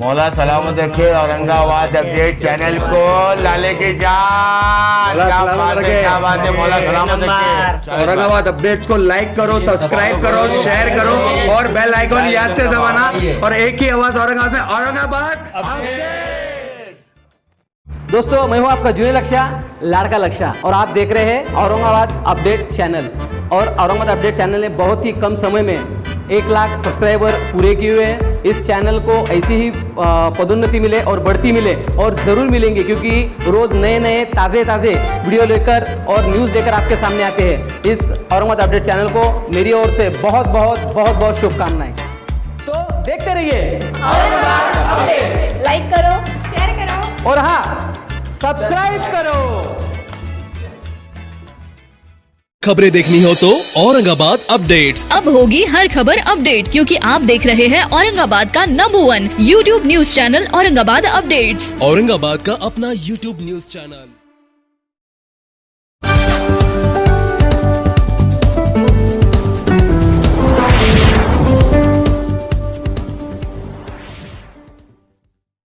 मौला सलामत रखे औरंगाबाद अपडेट चैनल को, लाले की जान। क्या बात है, मौला सलामत रखे। औरंगाबाद अपडेट्स को लाइक करो, सब्सक्राइब करो, शेयर करो और बेल आइकन याद से दबाना। और एक ही आवाज औरंगाबाद में, औरंगाबाद अपडेट। दोस्तों मैं हूं आपका जूनियर लक्ष्या, लाड़का लक्ष्या, और आप देख रहे हैं औरंगाबाद अपडेट चैनल। और औरंगाबाद अपडेट चैनल ने बहुत ही कम समय में 1 लाख सब्सक्राइबर पूरे किए हुए हैं इस चैनल को ऐसी ही पदोन्नति मिले और बढ़ती मिले, और ज़रूर मिलेंगे क्योंकि रोज़ नए नए ताज़े वीडियो लेकर और न्यूज़ लेकर आपके सामने आते हैं। इस औरंगाबाद अपडेट चैनल को मेरी ओर से बहुत शुभकामनाएं। तो देखते रहिए औरंगाबाद अपडेट। लाइक करो, शेयर करो और हाँ, सब्सक्राइब करो। खबरें देखनी हो तो औरंगाबाद अपडेट्स। अब होगी हर खबर अपडेट, क्योंकि आप देख रहे हैं औरंगाबाद का number 1 YouTube news channel Aurangabad updates. Aurangabad का अपना YouTube न्यूज चैनल।